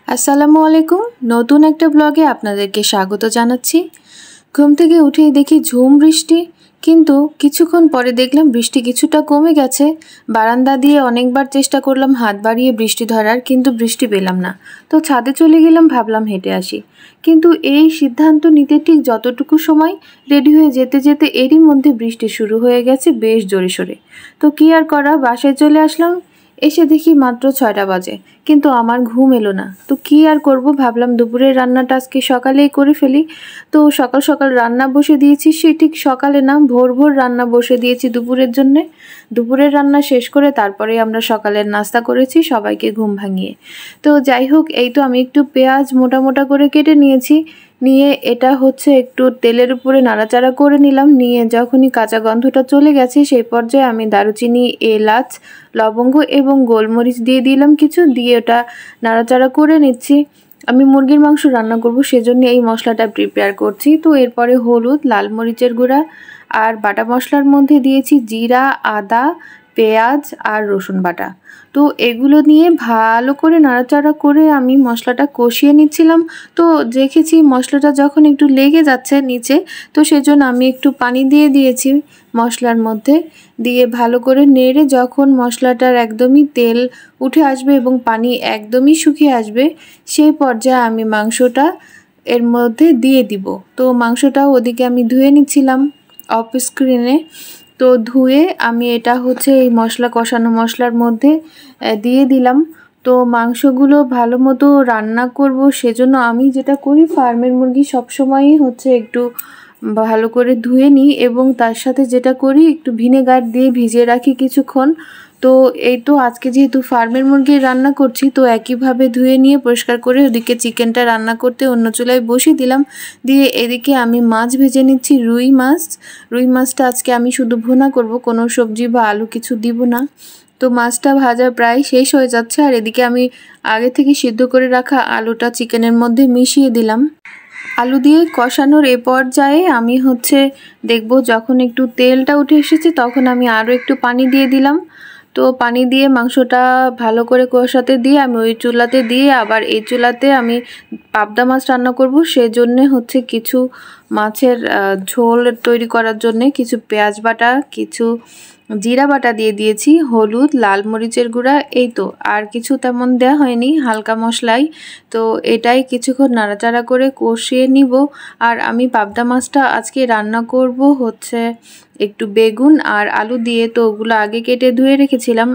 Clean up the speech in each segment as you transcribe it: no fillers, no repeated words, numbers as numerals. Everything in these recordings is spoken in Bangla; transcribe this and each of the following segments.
আসসালামু আলাইকুম। নতুন একটা ব্লগে আপনাদেরকে স্বাগত জানাচ্ছি। ঘুম থেকে উঠেই দেখি ঝুম বৃষ্টি, কিন্তু কিছুক্ষণ পরে দেখলাম বৃষ্টি কিছুটা কমে গেছে। বারান্দা দিয়ে অনেকবার চেষ্টা করলাম হাত বাড়িয়ে বৃষ্টি ধরার, কিন্তু বৃষ্টি পেলাম না। তো ছাদে চলে গেলাম, ভাবলাম হেঁটে আসি। কিন্তু এই সিদ্ধান্ত নিতে ঠিক যতটুকু সময় রেডি হয়ে যেতে যেতে এরই মধ্যে বৃষ্টি শুরু হয়ে গেছে বেশ জোরে সোরে। তো কি আর করা, বাসায় চলে আসলাম। এসে দেখি মাত্র 6টা বাজে, কিন্তু আমার ঘুম এলো না। তো কি আর করব, ভাবলাম দুপুরের রান্নাটা আজকে সকালেই করে ফেলি। তো সকাল সকাল রান্না বসে দিয়েছি, সে ঠিক সকালে না, ভোর ভোর রান্না বসে দিয়েছি দুপুরের জন্যে। দুপুরের রান্না শেষ করে তারপরে আমরা সকালের নাস্তা করেছি সবাইকে ঘুম ভাঙিয়ে। তো যাই হোক, এই তো আমি একটু পেঁয়াজ মোটা মোটা করে কেটে নিয়েছি। নিয়ে এটা হচ্ছে একটু তেলের উপরে নাড়াচাড়া করে নিলাম। নিয়ে যখনই কাঁচা গন্ধটা চলে গেছে সেই পর্যায়ে আমি দারুচিনি, এলাচ, লবঙ্গ এবং গোলমরিচ দিয়ে দিলাম কিছু, দিয়ে ওটা নাড়াচাড়া করে নিচ্ছি। আমি মুরগির মাংস রান্না করব, সেজন্য এই মশলাটা প্রিপেয়ার করছি। তো এরপরে হলুদ, লাল মরিচের গুঁড়া আর বাটা মশলার মধ্যে দিয়েছি জিরা, আদা, পেঁয়াজ আর রসুন বাটা। তো এগুলো নিয়ে ভালো করে নাড়াচাড়া করে আমি মশলাটা কষিয়ে নিচ্ছিলাম। তো দেখেছি মশলাটা যখন একটু লেগে যাচ্ছে নিচে, তো সেজন্য আমি একটু পানি দিয়ে দিয়েছি মশলার মধ্যে। দিয়ে ভালো করে নেড়ে যখন মশলাটার একদমই তেল উঠে আসবে এবং পানি একদমই শুকিয়ে আসবে, সেই পর্যায়ে আমি মাংসটা এর মধ্যে দিয়ে দিব। তো মাংসটাও ওদিকে আমি ধুয়ে নিচ্ছিলাম অফ স্ক্রিনে। তো ধুয়ে আমি এটা হচ্ছে এই মশলা কষানো মশলার মধ্যে দিয়ে দিলাম। তো মাংসগুলো ভালো মতো রান্না করব, সেজন্য আমি যেটা করি, ফার্মের মুরগি সবসময়ই হচ্ছে একটু ভালো করে ধুয়ে নিই এবং তার সাথে যেটা করি, একটু ভিনেগার দিয়ে ভিজিয়ে রাখি কিছুক্ষণ। তো এই তো আজকে যেহেতু ফার্মের মুরগি রান্না করছি, তো একইভাবে ধুয়ে নিয়ে পরিষ্কার করে ওদিকে চিকেনটা রান্না করতে অন্য চুলায় বসিয়ে দিলাম। দিয়ে এদিকে আমি মাছ ভেজে নিচ্ছি, রুই মাছ। রুই মাছটা আজকে আমি শুধু ভুনা করব, কোনো সবজি বা আলু কিছু দিব না। তো মাছটা ভাজা প্রায় শেষ হয়ে যাচ্ছে, আর এদিকে আমি আগে থেকে সিদ্ধ করে রাখা আলুটা চিকেনের মধ্যে মিশিয়ে দিলাম। আলু দিয়ে কষানোর এ পর্যায়ে আমি হচ্ছে দেখব যখন একটু তেলটা উঠে এসেছে, তখন আমি আরও একটু পানি দিয়ে দিলাম। তো পানি দিয়ে মাংসটা ভালো করে কষাতে দিয়ে আমি ওই চুলাতে দিয়ে আবার এই চুলাতে আমি পাবদা মাছ রান্না করব, সেজন্যে হচ্ছে কিছু মাছের ঝোল তৈরি করার জন্যে কিছু পেঁয়াজ বাটা, কিছু জিরা বাটা দিয়ে দিয়েছি, হলুদ, লাল মরিচের গুঁড়া, এই তো আর কিছু তেমন দেওয়া হয়নি, হালকা মশলাই। তো এটাই কিছুক্ষণ নাড়াচাড়া করে কষিয়ে নিব। আর আমি পাবদা মাছটা আজকে রান্না করব হচ্ছে একটু বেগুন আর আলু দিয়ে। তো ওগুলো আগে কেটে ধুয়ে রেখেছিলাম,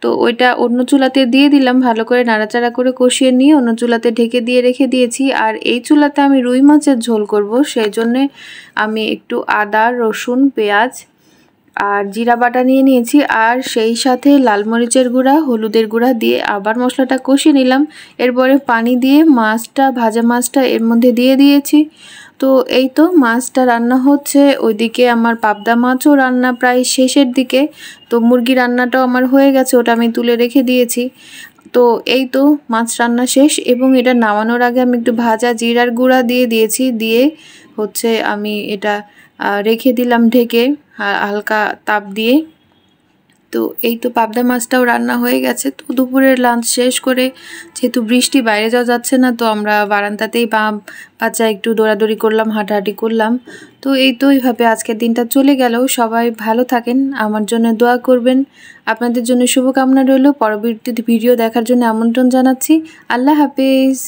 তো ওইটা অন্য চুলাতে দিয়ে দিলাম, ভালো করে নাড়াচাড়া করে কষিয়ে নিয়ে অন্য চুলাতে ঢেকে দিয়ে রেখে দিয়েছি। আর এই চুলাতে আমি রুই মাছের ঝোল করব, সেই জন্যে আমি একটু আদা, রসুন, পেঁয়াজ আর জিরা বাটা নিয়ে নিয়েছি, আর সেই সাথে লাল মরিচের গুঁড়া, হলুদের গুঁড়া দিয়ে আবার মশলাটা কষিয়ে নিলাম। এরপরে পানি দিয়ে মাছটা, ভাজা মাছটা এর মধ্যে দিয়ে দিয়েছি। তো এই তো মাছটা রান্না হচ্ছে, ওইদিকে আমার পাবদা মাছও রান্না প্রায় শেষের দিকে। তো মুরগি রান্নাটাও আমার হয়ে গেছে, ওটা আমি তুলে রেখে দিয়েছি। তো এই তো মাছ রান্না শেষ, এবং এটা নামানোর আগে আমি একটু ভাজা জিরার গুঁড়া দিয়ে দিয়েছি। দিয়ে হচ্ছে আমি এটা রেখে দিলাম ঢেকে হালকা তাপ দিয়ে। তো এই তো পাবদা মাছটাও রান্না হয়ে গেছে। তো দুপুরের লাঞ্চ শেষ করে, যেহেতু বৃষ্টি, বাইরে যাওয়া যাচ্ছে না, তো আমরা বারান্দাতেই বাচ্চা একটু দৌড়াদৌড়ি করলাম, হাঁটাহাঁটি করলাম। তো এই তো এইভাবে আজকের দিনটা চলে গেল। সবাই ভালো থাকেন, আমার জন্য দোয়া করবেন। আপনাদের জন্য শুভকামনা রইল। পরবর্তী ভিডিও দেখার জন্য আমন্ত্রণ জানাচ্ছি। আল্লাহ হাফেজ।